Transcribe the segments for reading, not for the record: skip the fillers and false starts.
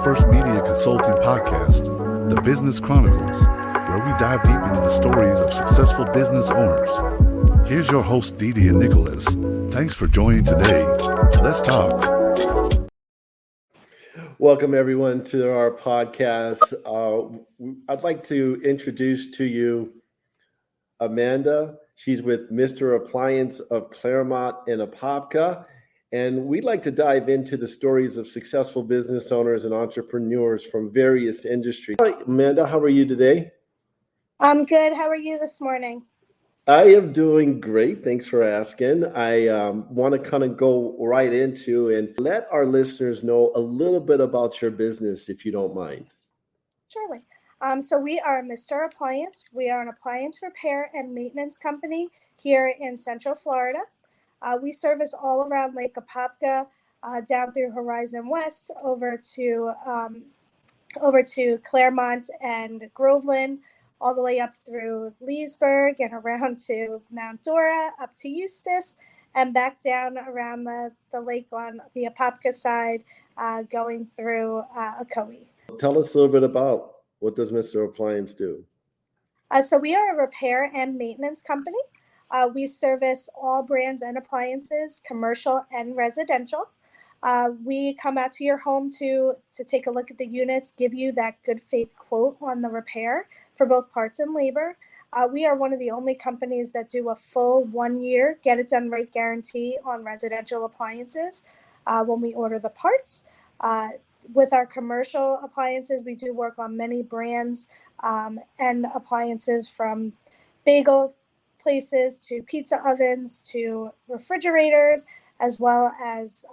first media consulting podcast, The Business Chronicles, where we dive deep into the stories of successful business owners. Here's your host, Didi and Nicholas. Thanks for joining today. Let's talk. Welcome, everyone, to our podcast. I'd like to introduce to you Amanda. She's with Mr. Appliance of Clermont and Apopka. And we'd like to dive into the stories of successful business owners and entrepreneurs from various industries. Hi, Amanda, how are you today? I'm good. How are you this morning? I am doing great. Thanks for asking. I want to kind of go right into and let our listeners know a little bit about your business, if you don't mind. Surely. So we are Mr. Appliance. We are an appliance repair and maintenance company here in Central Florida. We service all around Lake Apopka, down through Horizon West, over to Clermont and Groveland, all the way up through Leesburg and around to Mount Dora, up to Eustis, and back down around the lake on the Apopka side, going through Ocoee. Tell us a little bit about what does Mr. Appliance do? So we are a repair and maintenance company. We service all brands and appliances, commercial and residential. We come out to your home to take a look at the units, give you that good faith quote on the repair for both parts and labor. We are one of the only companies that do a full 1 year get it done right guarantee on residential appliances when we order the parts. With our commercial appliances, we do work on many brands and appliances, from bagel places to pizza ovens to refrigerators, as well as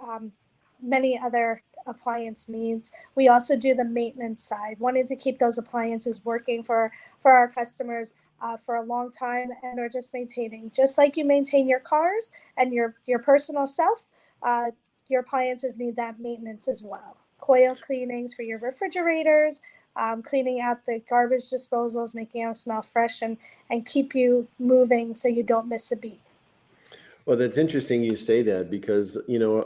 many other appliance needs. We also do the maintenance side, wanting to keep those appliances working for our customers for a long time, and are just maintaining. Just like you maintain your cars and your personal self, your appliances need that maintenance as well. Coil cleanings for your refrigerators, cleaning out the garbage disposals, making them smell fresh and keep you moving so you don't miss a beat. Well, that's interesting you say that because,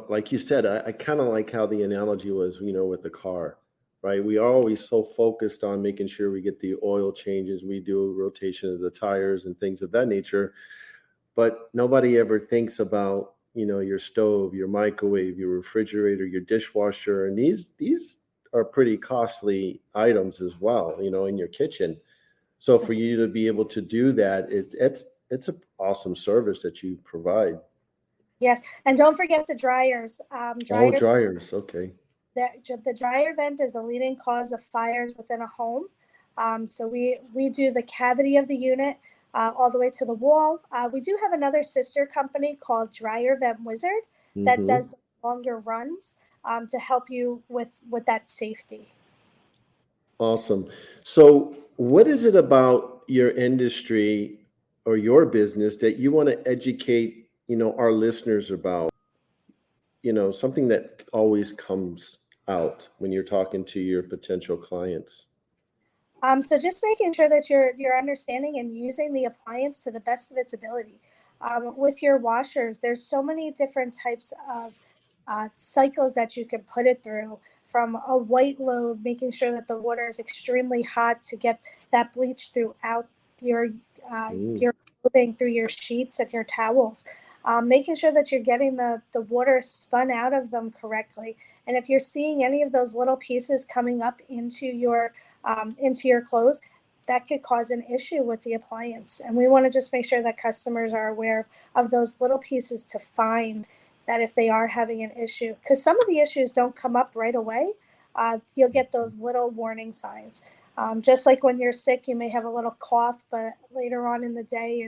like you said, I kind of like how the analogy was, with the car, right? We are always so focused on making sure we get the oil changes, we do a rotation of the tires and things of that nature, but nobody ever thinks about, your stove, your microwave, your refrigerator, your dishwasher, and these are pretty costly items as well, in your kitchen. So for you to be able to do that, it's an awesome service that you provide. Yes, and don't forget the dryers. Dryers, okay. The dryer vent is the leading cause of fires within a home. So we do the cavity of the unit all the way to the wall. We do have another sister company called Dryer Vent Wizard that does longer runs to help you with that safety. Awesome. So what is it about your industry or your business that you want to educate, our listeners about, something that always comes out when you're talking to your potential clients? So just making sure that you're understanding and using the appliance to the best of its ability. With your washers, there's so many different types of cycles that you can put it through, from a white load, making sure that the water is extremely hot to get that bleach throughout your clothing, through your sheets and your towels, making sure that you're getting the water spun out of them correctly. And if you're seeing any of those little pieces coming up into your clothes, that could cause an issue with the appliance. And we want to just make sure that customers are aware of those little pieces to find that if they are having an issue, because some of the issues don't come up right away. You'll get those little warning signs. Just like when you're sick, you may have a little cough, but later on in the day,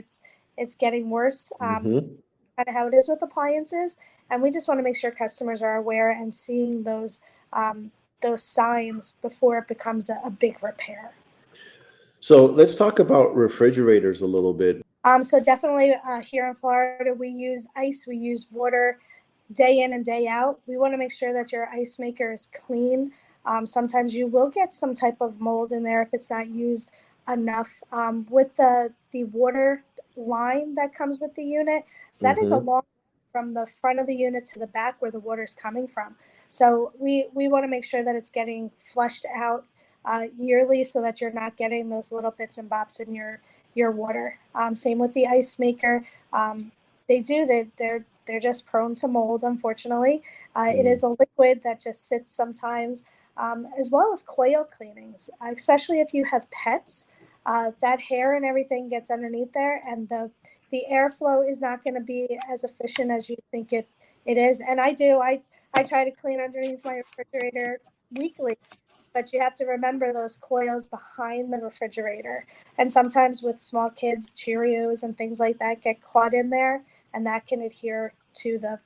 it's getting worse. Kind of how it is with appliances. And we just want to make sure customers are aware and seeing those signs before it becomes a big repair. So let's talk about refrigerators a little bit. So definitely here in Florida, we use ice, we use water day in and day out. We want to make sure that your ice maker is clean. Sometimes you will get some type of mold in there if it's not used enough. With the water line that comes with the unit, that is a long from the front of the unit to the back where the water is coming from. So we want to make sure that it's getting flushed out yearly, so that you're not getting those little bits and bobs in your water. Same with the ice maker. They're just prone to mold, unfortunately. It is a liquid that just sits sometimes, as well as coil cleanings, especially if you have pets. That hair and everything gets underneath there, and the airflow is not going to be as efficient as you think it is. And I try to clean underneath my refrigerator weekly, but you have to remember those coils behind the refrigerator. And sometimes with small kids, Cheerios and things like that get caught in there, and that can adhere to the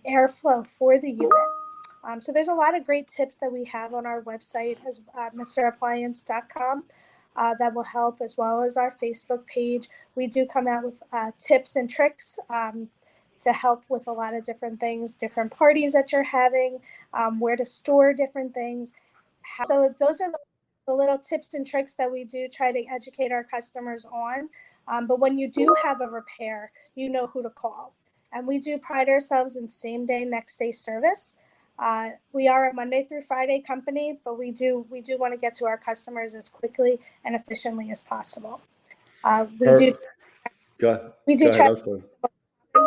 airflow for the unit. So there's a lot of great tips that we have on our website, as MrAppliance.com. That will help, as well as our Facebook page. We do come out with tips and tricks to help with a lot of different things, different parties that you're having, where to store different things. So those are the little tips and tricks that we do try to educate our customers on. But when you do have a repair, you know who to call. And we do pride ourselves in same day, next day service. We are a Monday through Friday company, but we do want to get to our customers as quickly and efficiently as possible. We do try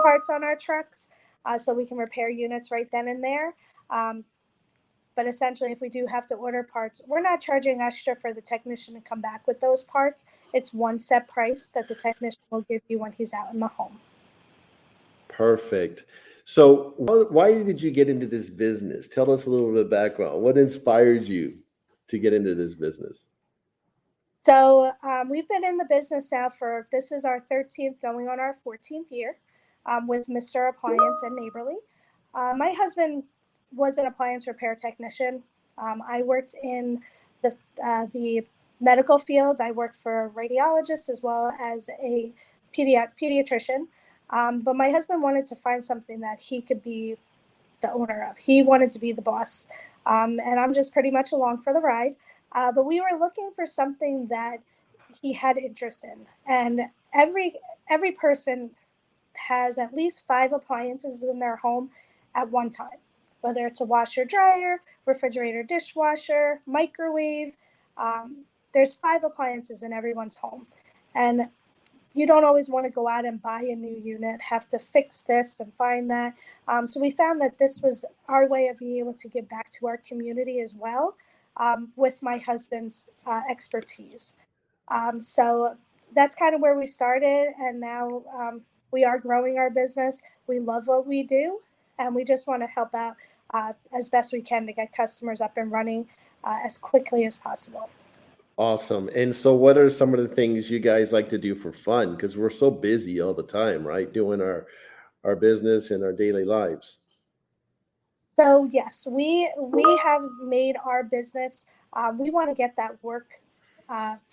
parts on our trucks, so we can repair units right then and there. But essentially, if we do have to order parts, we're not charging extra for the technician to come back with those parts. It's one set price that the technician will give you when he's out in the home. Perfect. So why did you get into this business? Tell us a little bit of background. What inspired you to get into this business? So we've been in the business now this is our 13th, going on our 14th year, with Mr. Appliance and Neighborly. My husband was an appliance repair technician. I worked in the medical field. I worked for a radiologist as well as a pediatrician. But my husband wanted to find something that he could be the owner of. He wanted to be the boss. And I'm just pretty much along for the ride. But we were looking for something that he had interest in. And every person has at least 5 appliances in their home at one time, whether it's a washer, dryer, refrigerator, dishwasher, microwave. There's 5 appliances in everyone's home. And you don't always want to go out and buy a new unit, have to fix this and find that. So we found that this was our way of being able to give back to our community as well, with my husband's expertise. So that's kind of where we started. And now we are growing our business. We love what we do, and we just want to help out as best we can to get customers up and running as quickly as possible. Awesome. And so what are some of the things you guys like to do for fun? Because we're so busy all the time, right? Doing our business and our daily lives. So yes, we have made our business. We want to get that work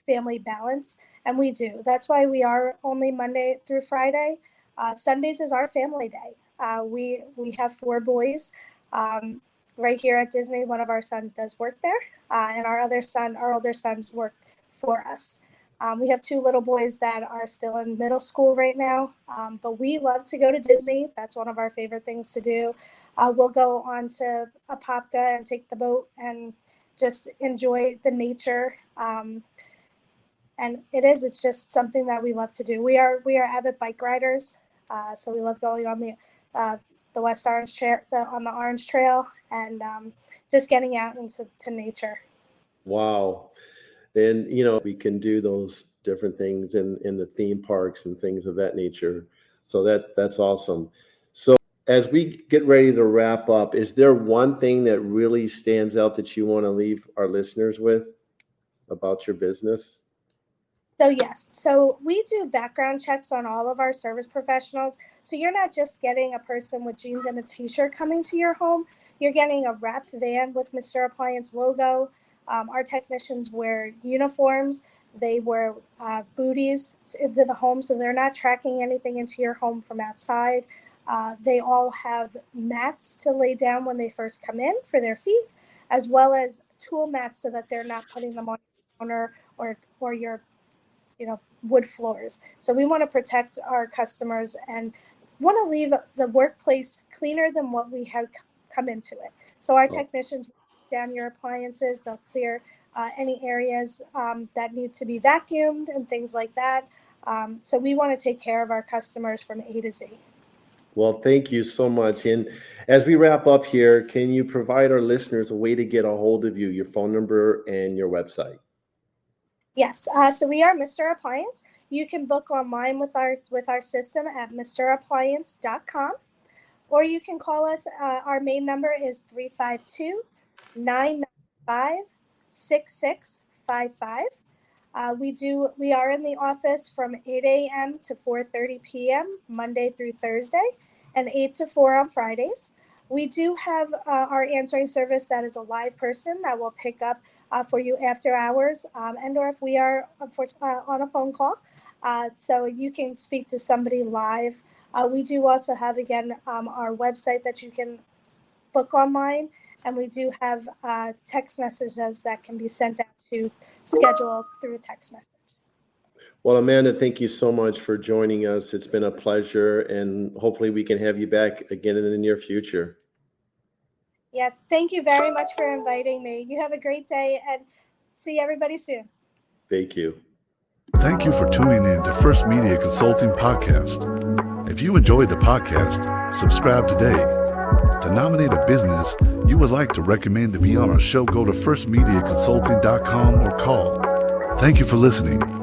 family balance, and we do. That's why we are only Monday through Friday. Sundays is our family day. We have 4 boys. Right here at Disney, one of our sons does work there, and our older sons work for us. We have 2 little boys that are still in middle school right now, but we love to go to Disney. That's one of our favorite things to do. We'll go on to Apopka and take the boat and just enjoy the nature. And it's just something that we love to do. We are avid bike riders, so we love going on the West Orange Trail, on the Orange Trail, and just getting out into nature. Wow. And, we can do those different things in the theme parks and things of that nature. So that's awesome. So as we get ready to wrap up, is there one thing that really stands out that you want to leave our listeners with about your business? So yes, so we do background checks on all of our service professionals. So you're not just getting a person with jeans and a t-shirt coming to your home. You're getting a wrapped van with Mr. Appliance logo. Our technicians wear uniforms. They wear booties into the home, so they're not tracking anything into your home from outside. They all have mats to lay down when they first come in for their feet, as well as tool mats so that they're not putting them on your counter or your wood floors. So we want to protect our customers and want to leave the workplace cleaner than what we had come into it. So our Oh. technicians will take down your appliances. They'll clear any areas that need to be vacuumed and things like that. So we want to take care of our customers from A to Z. Well, thank you so much. And as we wrap up here, can you provide our listeners a way to get a hold of you, your phone number and your website? Yes. So we are Mr. Appliance. You can book online with our system at mrappliance.com, or you can call us. Our main number is 352-995-6655. We are in the office from 8 a.m. to 4:30 p.m. Monday through Thursday, and 8 to 4 on Fridays. We do have our answering service that is a live person that will pick up for you after hours, and or if we are on a phone call, so you can speak to somebody live. We do also have, again, our website that you can book online, and we do have text messages that can be sent out to schedule through a text message. Well, Amanda, thank you so much for joining us. It's been a pleasure, and hopefully we can have you back again in the near future. Yes, thank you very much for inviting me. You have a great day, and see everybody soon. Thank you. Thank you for tuning in to First Media Consulting Podcast. If you enjoyed the podcast, subscribe today. To nominate a business you would like to recommend to be on our show, go to firstmediaconsulting.com or call. Thank you for listening.